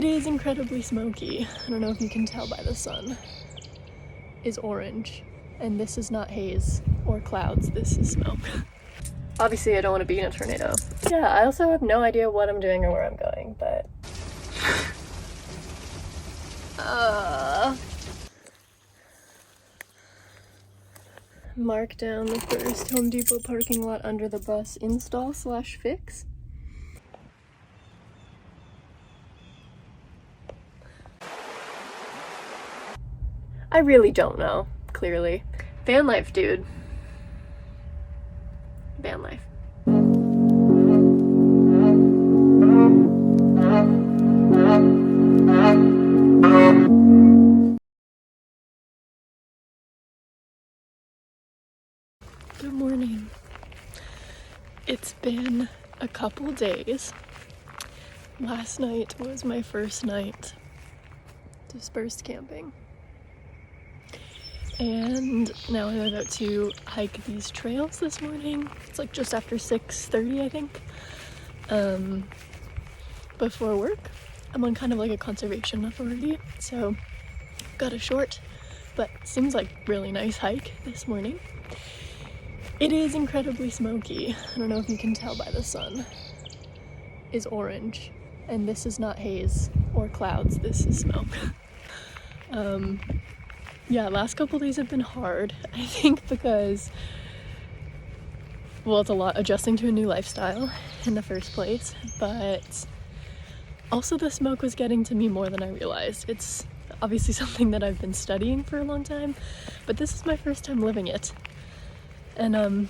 It is incredibly smoky. I don't know if you can tell by the sun. Is orange, and this is not haze or clouds, this is smoke. Obviously I don't want to be in a tornado. Yeah, I also have no idea what I'm doing or where I'm going, but mark down the first Home Depot parking lot under the bus install / fix. I really don't know, clearly. Van life, dude. Van life. Good morning. It's been a couple days. Last night was my first night dispersed camping. And now I'm about to hike these trails this morning. It's like just after 6:30, I think. Before work. I'm on kind of like a conservation authority, so got a short, but seems like really nice hike this morning. It is incredibly smoky. I don't know if you can tell by the sun. Is orange, and this is not haze or clouds, this is smoke. Yeah, last couple days have been hard, I think, because, well, it's a lot adjusting to a new lifestyle in the first place, but also the smoke was getting to me more than I realized. It's obviously something that I've been studying for a long time, but this is my first time living it. And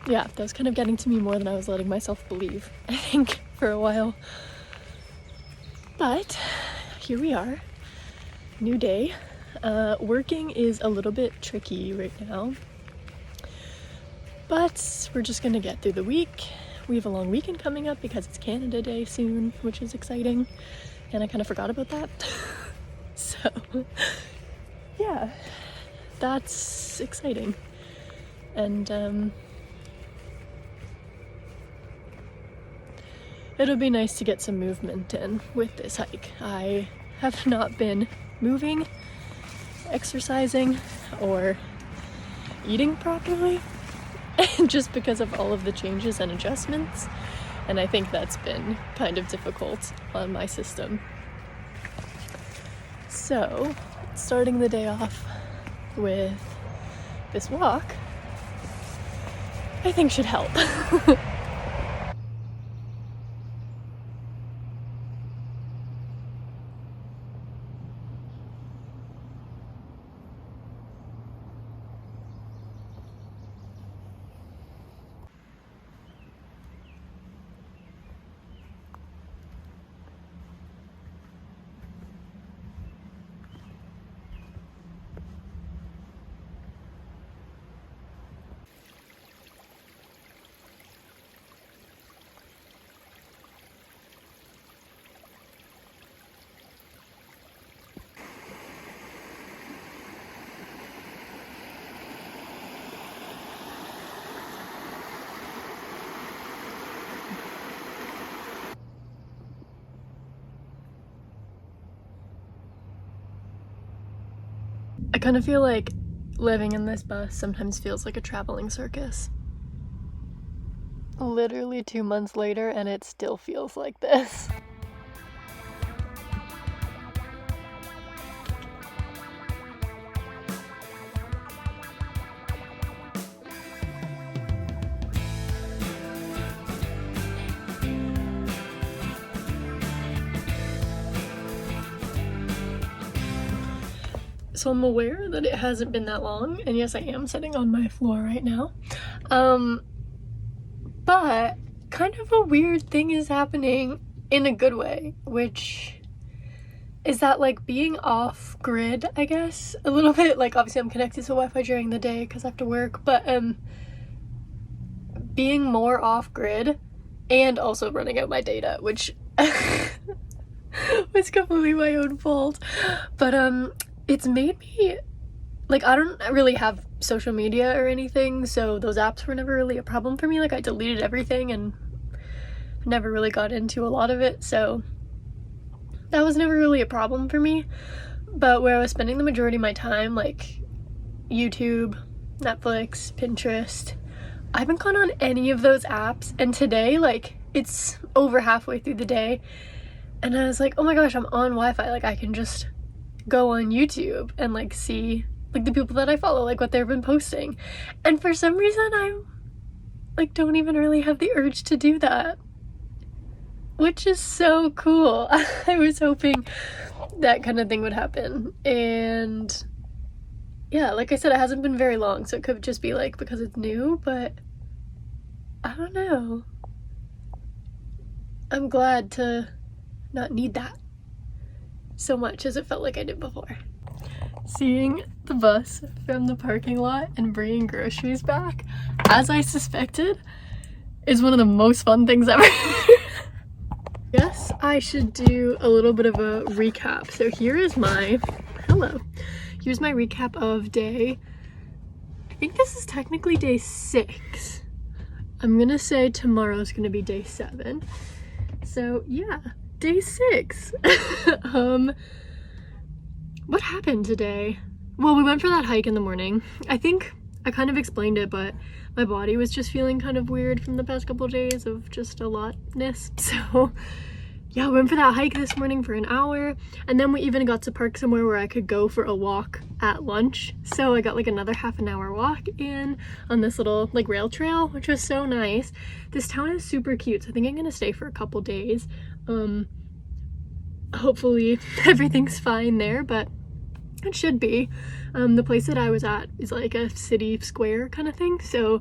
yeah, that was kind of getting to me more than I was letting myself believe, I think, for a while. But here we are, new day. Working is a little bit tricky right now, but we're just gonna get through the week. We have a long weekend coming up because it's Canada Day soon, which is exciting, and I kind of forgot about that. So yeah, that's exciting. And it'll be nice to get some movement in with this hike. I have not been moving, exercising, or eating properly just because of all of the changes and adjustments, and I think that's been kind of difficult on my system. So starting the day off with this walk, I think should help. I kind of feel like living in this bus sometimes feels like a traveling circus. Literally 2 months later, and it still feels like this. So I'm aware that it hasn't been that long, and yes, I am sitting on my floor right now. But kind of a weird thing is happening in a good way, which is that, like, being off grid, I guess, a little bit. Like, obviously I'm connected to Wi-Fi during the day because I have to work, but being more off grid and also running out my data, which was completely my own fault. But it's made me, like, I don't really have social media or anything, so those apps were never really a problem for me. Like, I deleted everything and never really got into a lot of it, so that was never really a problem for me. But where I was spending the majority of my time, like YouTube, Netflix, Pinterest, I haven't gone on any of those apps. And today, like, it's over halfway through the day, and I was like, oh my gosh, I'm on Wi-Fi. Like, I can just go on YouTube and like see like the people that I follow, like what they've been posting. And for some reason, I like don't even really have the urge to do that, which is so cool. I was hoping that kind of thing would happen. And yeah, like I said, it hasn't been very long, so it could just be like because it's new, but I don't know. I'm glad to not need that so much as it felt like I did before. Seeing the bus from the parking lot and bringing groceries back, as I suspected, is one of the most fun things ever. Yes, I should do a little bit of a recap. So here's my recap of day, I think this is technically day 6. I'm gonna say tomorrow's gonna be day 7. So yeah, day 6. What happened today? Well, we went for that hike in the morning. I think I kind of explained it, but my body was just feeling kind of weird from the past couple of days of just a lotness. So yeah, we went for that hike this morning for an hour, and then we even got to park somewhere where I could go for a walk at lunch. So I got like another half an hour walk in on this little like rail trail, which was so nice. This town is super cute, so I think I'm gonna stay for a couple days. Hopefully everything's fine there, but it should be. The place that I was at is like a city square kind of thing, so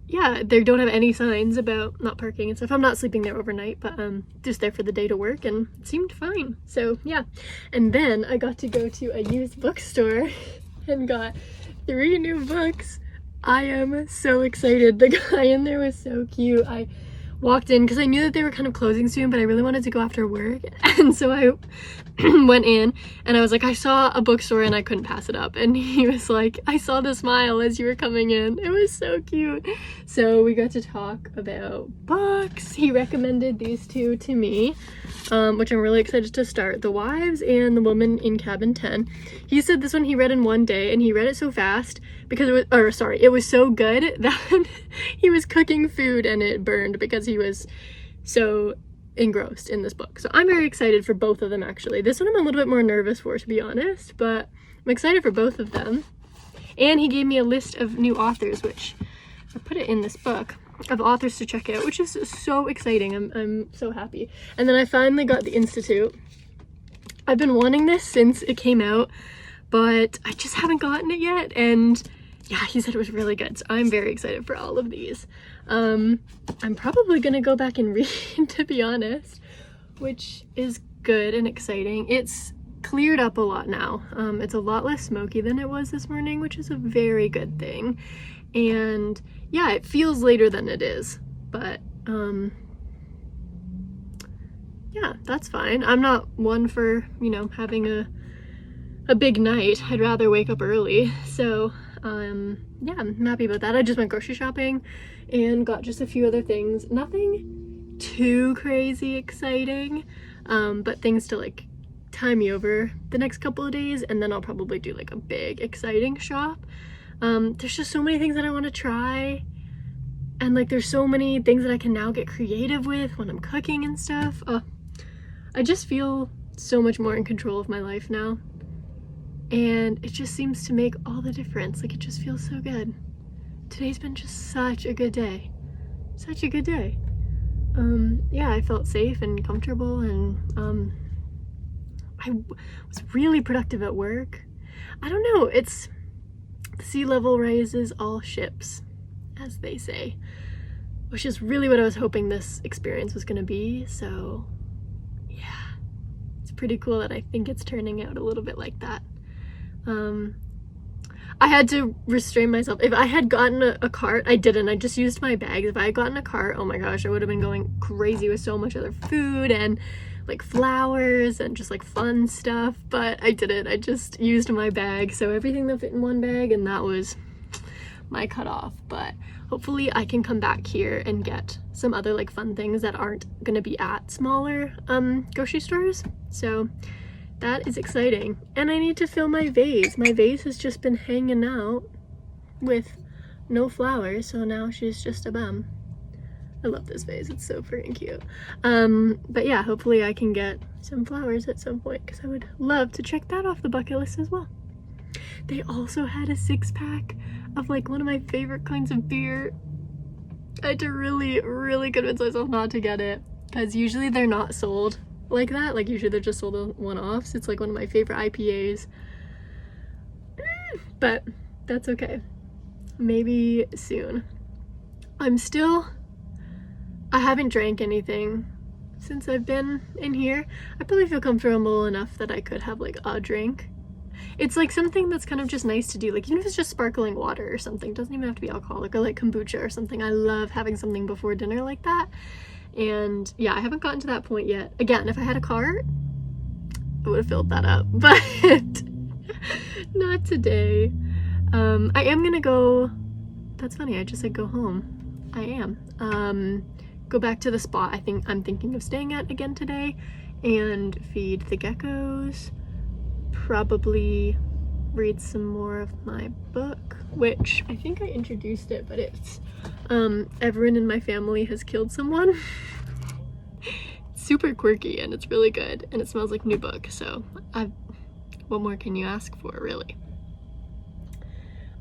yeah, they don't have any signs about not parking and stuff. I'm not sleeping there overnight, but just there for the day to work, and it seemed fine. So yeah, and then I got to go to a used bookstore and got 3 new books. I am so excited. The guy in there was so cute. I walked in because I knew that they were kind of closing soon, but I really wanted to go after work, and so I went in and I was like, I saw a bookstore and I couldn't pass it up, and he was like, I saw the smile as you were coming in. It was so cute. So we got to talk about books. He recommended these 2 to me, which I'm really excited to start, The Wives and The Woman in Cabin 10. He said this one he read in one day, and he read it so fast because it was so good that he was cooking food and it burned because he was so engrossed in this book. So I'm very excited for both of them, actually. This one I'm a little bit more nervous for, to be honest, but I'm excited for both of them. And he gave me a list of new authors, which I put it in this book, of authors to check out, which is so exciting. I'm so happy. And then I finally got The Institute. I've been wanting this since it came out, but I just haven't gotten it yet, and yeah, he said it was really good, so I'm very excited for all of these. I'm probably gonna go back and read, to be honest, which is good and exciting. It's cleared up a lot now. It's a lot less smoky than it was this morning, which is a very good thing. And yeah, it feels later than it is, but yeah, that's fine. I'm not one for, you know, having a big night. I'd rather wake up early. So yeah, I'm happy about that. I just went grocery shopping and got just a few other things. Nothing too crazy exciting, but things to like tie me over the next couple of days, and then I'll probably do like a big exciting shop. There's just so many things that I want to try, and like there's so many things that I can now get creative with when I'm cooking and stuff. I just feel so much more in control of my life now, and it just seems to make all the difference. Like, it just feels so good. Today's been just such a good day. Such a good day. Yeah, I felt safe and comfortable, and I was really productive at work. I don't know, it's sea level raises all ships, as they say, which is really what I was hoping this experience was gonna be. So yeah, it's pretty cool that I think it's turning out a little bit like that. I had to restrain myself. If I had gotten a cart, I didn't. I just used my bags. If I had gotten a cart, oh my gosh, I would have been going crazy with so much other food and like flowers and just like fun stuff, but I didn't. I just used my bag. So everything that fit in one bag, and that was my cutoff, but hopefully I can come back here and get some other like fun things that aren't gonna be at smaller grocery stores. So that is exciting. And I need to fill my vase. My vase has just been hanging out with no flowers, so now she's just a bum. I love this vase, it's so freaking cute. But yeah, hopefully I can get some flowers at some point because I would love to check that off the bucket list as well. They also had a 6-pack of like one of my favorite kinds of beer. I had to really convince myself not to get it because usually they're not sold like that. Like usually they're just sold on one-offs. It's like one of my favorite IPAs. But that's okay. Maybe soon. I haven't drank anything since I've been in here. I probably feel comfortable enough that I could have like a drink. It's like something that's kind of just nice to do, like even if it's just sparkling water or something. It doesn't even have to be alcoholic, or like kombucha or something. I love having something before dinner like that. And yeah, I haven't gotten to that point yet. Again, if I had a car, I would have filled that up, but not today. I am gonna go, that's funny, I just said go home. I am. Go back to the spot I'm thinking of staying at again today and feed the geckos. Probably read some more of my book, which I think I introduced it, but it's everyone in my family has killed someone. It's super quirky and it's really good and it smells like new book, so what more can you ask for, really?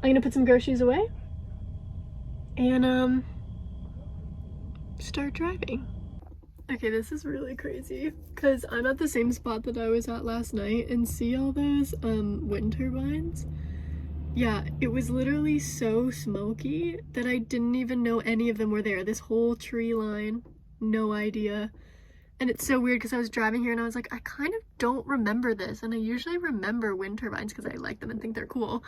I'm gonna put some groceries away and start driving. Okay, this is really crazy because I'm at the same spot that I was at last night and see all those wind turbines. Yeah, it was literally so smoky that I didn't even know any of them were there. This whole tree line, no idea. And it's so weird because I was driving here and I was like, I kind of don't remember this, and I usually remember wind turbines because I like them and think they're cool.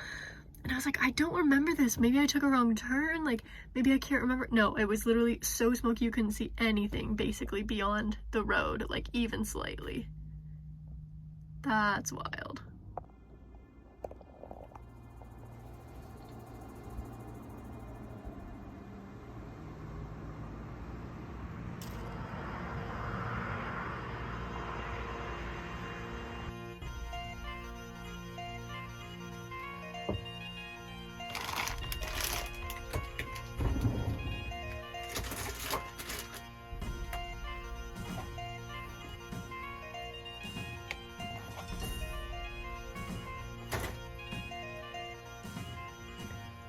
And I was like, I don't remember this. Maybe I took a wrong turn. Like, maybe I can't remember. No, it was literally so smoky you couldn't see anything basically beyond the road, like even slightly. That's wild.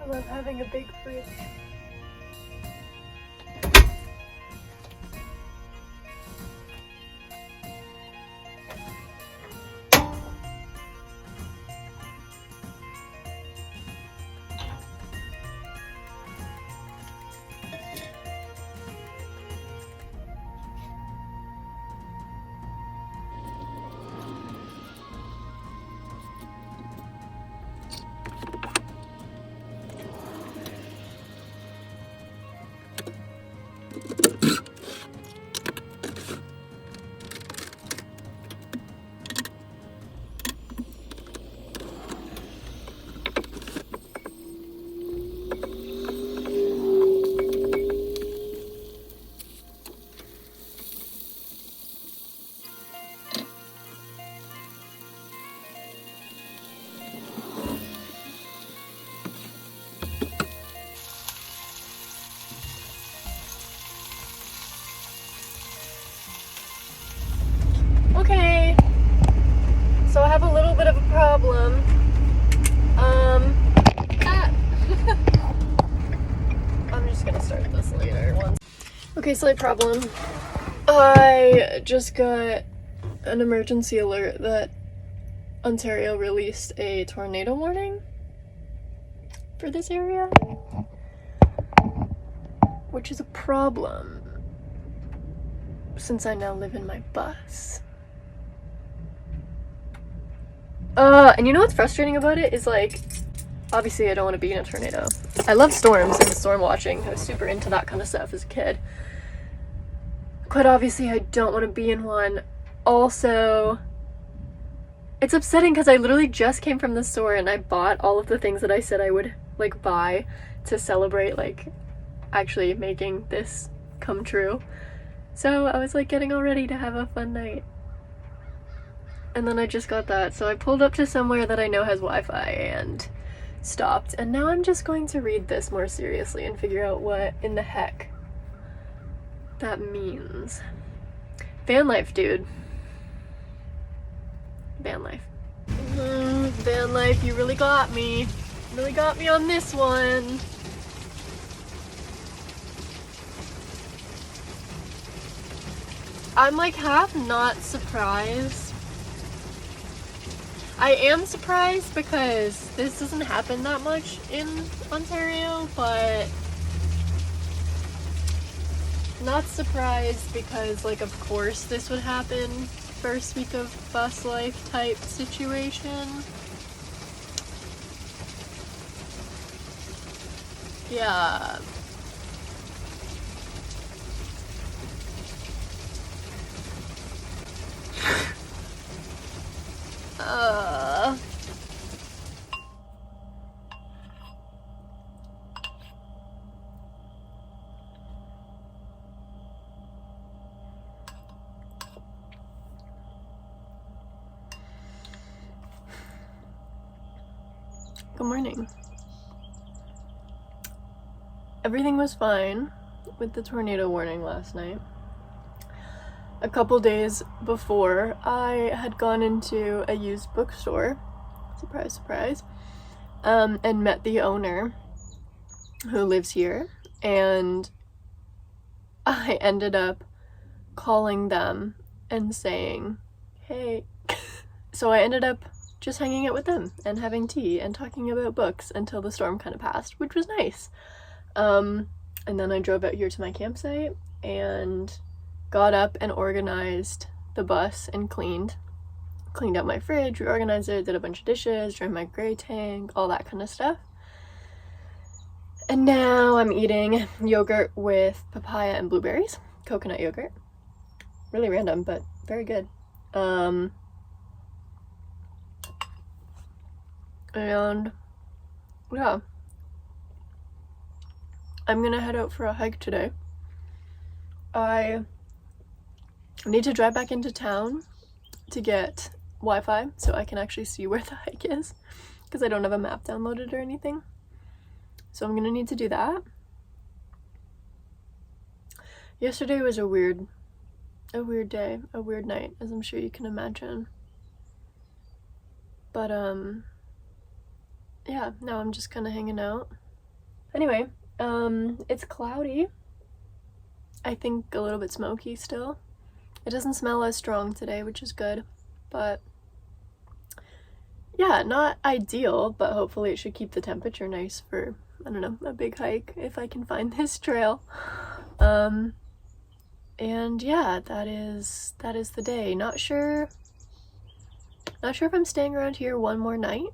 I love having a big fridge. Okay, so I have a little bit of a problem. I'm just gonna start this later. Okay, slight problem. I just got an emergency alert that Ontario released a tornado warning for this area, which is a problem since I now live in my bus. And you know what's frustrating about it is, like, obviously I don't want to be in a tornado. I love storms and storm watching. I was super into that kind of stuff as a kid. Quite obviously I don't want to be in one. Also, it's upsetting because I literally just came from the store and I bought all of the things that I said I would, like, buy to celebrate like actually making this come true. So I was like getting all ready to have a fun night. And then I just got that, so I pulled up to somewhere that I know has Wi-Fi and stopped. And now I'm just going to read this more seriously and figure out what in the heck that means. Van life, dude. Van life. Van life, you really got me. Really got me on this one. I'm like half not surprised. I am surprised because this doesn't happen that much in Ontario, but not surprised because, like, of course this would happen first week of bus life type situation. Yeah. Good morning. Everything was fine with the tornado warning last night. A couple days before, I had gone into a used bookstore, surprise, surprise, and met the owner who lives here, and I ended up calling them and saying, hey. So I ended up just hanging out with them and having tea and talking about books until the storm kind of passed, which was nice. And then I drove out here to my campsite and got up and organized the bus and cleaned out my fridge, reorganized it, did a bunch of dishes, drained my gray tank, all that kind of stuff. And now I'm eating yogurt with papaya and blueberries, coconut yogurt. Really random, but very good. And yeah, I'm gonna head out for a hike today. I need to drive back into town to get Wi-Fi so I can actually see where the hike is, because I don't have a map downloaded or anything. So I'm gonna need to do that. Yesterday was a weird day, a weird night, as I'm sure you can imagine. But yeah, now I'm just kind of hanging out. Anyway, it's cloudy. I think a little bit smoky still. It doesn't smell as strong today, which is good, but yeah, not ideal, but hopefully it should keep the temperature nice for, I don't know, a big hike if I can find this trail. And yeah, that is the day. Not sure if I'm staying around here one more night.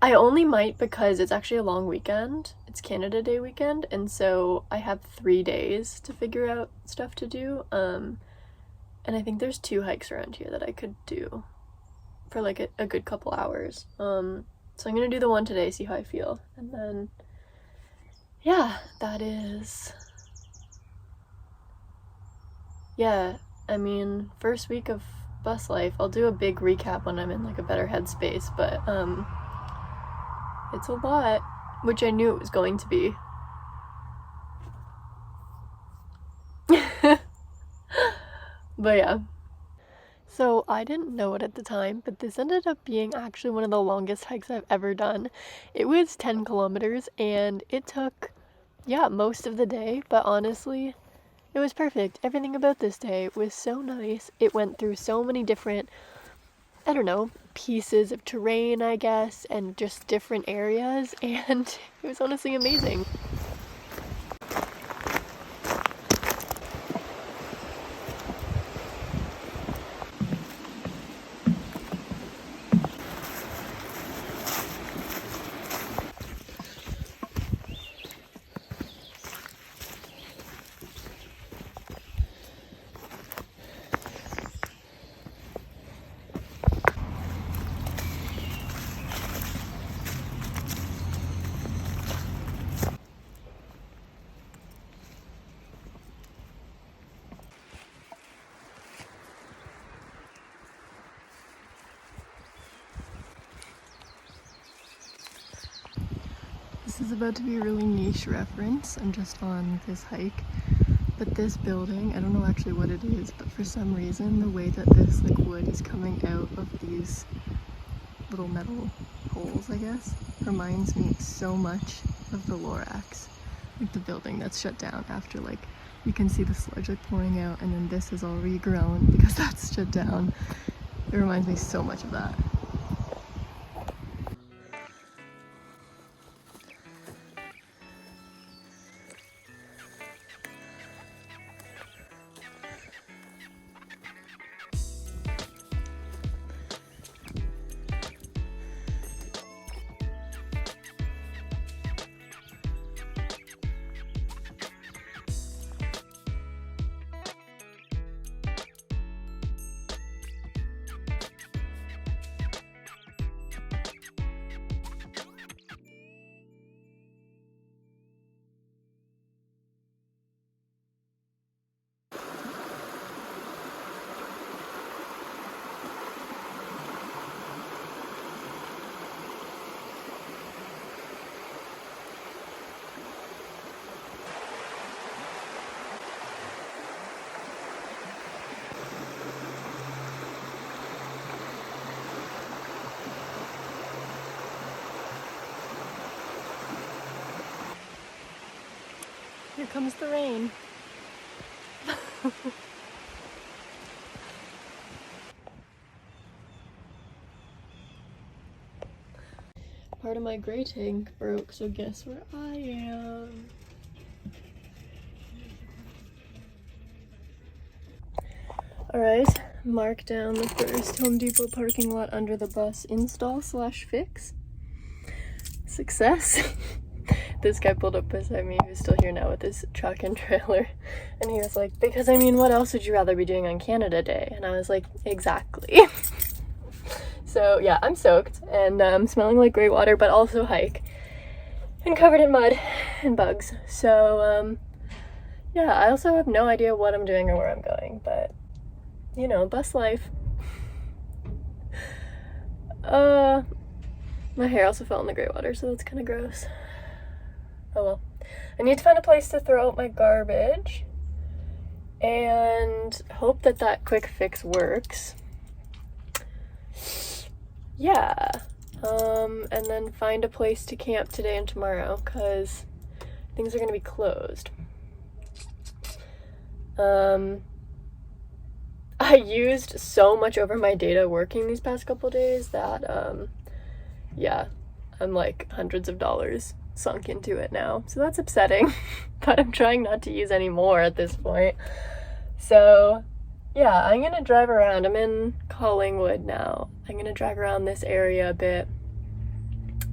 I only might because it's actually a long weekend. It's Canada Day weekend, and so I have 3 days to figure out stuff to do. And I think there's 2 hikes around here that I could do for like a good couple hours. So I'm gonna do the one today, see how I feel, and then yeah, yeah, I mean, first week of bus life. I'll do a big recap when I'm in like a better headspace, but it's a lot, which I knew it was going to be. But yeah. So I didn't know it at the time, but this ended up being actually one of the longest hikes I've ever done. It was 10 kilometers and it took, yeah, most of the day, but honestly, it was perfect. Everything about this day was so nice. It went through so many different, I don't know, pieces of terrain, I guess, and just different areas, and it was honestly amazing. is about to be a really niche reference. I'm just on this hike, but this building, I don't know actually what it is, but for some reason the way that this like wood is coming out of these little metal holes, I guess, reminds me so much of the Lorax, like the building that's shut down after, like, you can see the sludge like pouring out, and then this is all regrown because that's shut down. It reminds me so much of that. Here comes the rain. Part of my gray tank broke, so guess where I am? Alright, mark down the first Home Depot parking lot under the bus install / fix. Success. This guy pulled up beside me, who's still here now with his truck and trailer, and he was like, because I mean, what else would you rather be doing on Canada Day? And I was like, exactly. So yeah, I'm soaked and I'm smelling like gray water, but also hike and covered in mud and bugs. So yeah, I also have no idea what I'm doing or where I'm going, but you know, bus life. My hair also fell in the gray water, so that's kind of gross. Oh well. I need to find a place to throw out my garbage and hope that that quick fix works. Yeah. And then find a place to camp today and tomorrow, because things are going to be closed. I used so much over my data working these past couple days that, yeah, I'm like hundreds of dollars sunk into it now, so that's upsetting. But I'm trying not to use any more at this point. So yeah, I'm gonna drive around. I'm in Collingwood now. I'm gonna drive around this area a bit,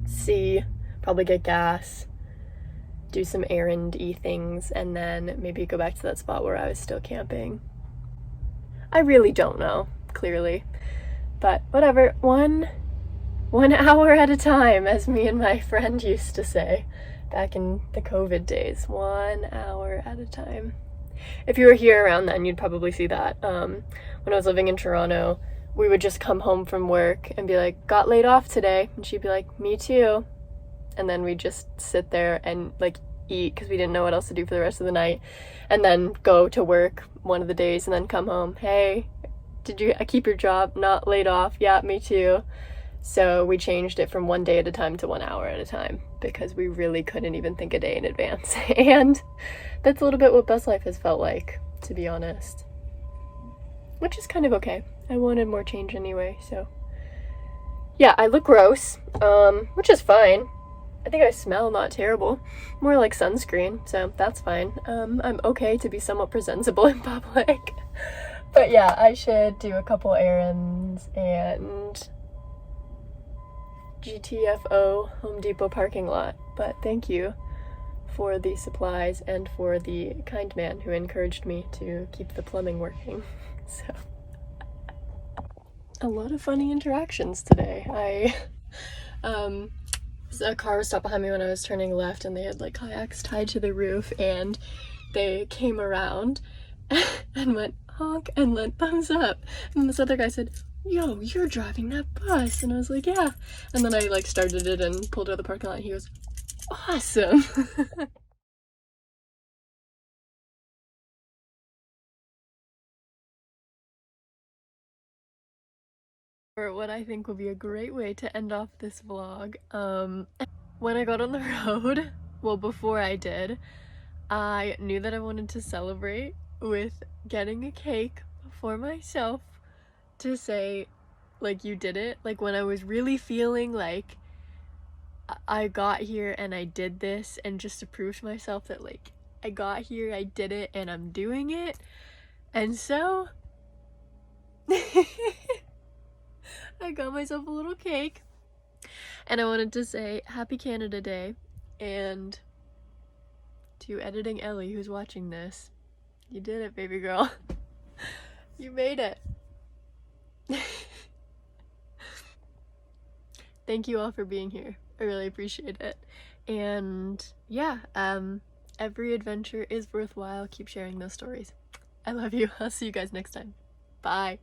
see, probably get gas, do some errand-y things, and then maybe go back to that spot where I was still camping. I really don't know, clearly, but whatever. One hour at a time, as me and my friend used to say back in the COVID days. 1 hour at a time. If you were here around then, you'd probably see that. When I was living in Toronto, we would just come home from work and be like, got laid off today. And she'd be like, me too. And then we'd just sit there and like eat because we didn't know what else to do for the rest of the night. And then go to work one of the days and then come home. Hey, did you keep your job? Not laid off? Yeah, me too. So we changed it from 1 day at a time to 1 hour at a time because we really couldn't even think a day in advance. And that's a little bit what bus life has felt like, to be honest. Which is kind of okay. I wanted more change anyway, so. Yeah, I look gross, which is fine. I think I smell not terrible. More like sunscreen, so that's fine. I'm okay to be somewhat presentable in public. But yeah, I should do a couple errands and GTFO Home Depot parking lot. But thank you for the supplies and for the kind man who encouraged me to keep the plumbing working. So a lot of funny interactions today. A car was stopped behind me when I was turning left and they had like kayaks tied to the roof, and they came around and went honk and went thumbs up, and this other guy said, yo, you're driving that bus, and I was like, yeah, and then I like started it and pulled out of the parking lot and he goes, awesome. For what I think will be a great way to end off this vlog. When I got on the road, well, before I did, I knew that I wanted to celebrate with getting a cake for myself to say, like, you did it. Like, when I was really feeling like I got here and I did this, and just to prove to myself that, like, I got here, I did it, and I'm doing it. And so I got myself a little cake, and I wanted to say Happy Canada Day. And to editing Ellie, who's watching this, you did it, baby girl. You made it. Thank you all for being here. I really appreciate it. And yeah, every adventure is worthwhile. Keep sharing those stories. I love you. I'll see you guys next time. Bye.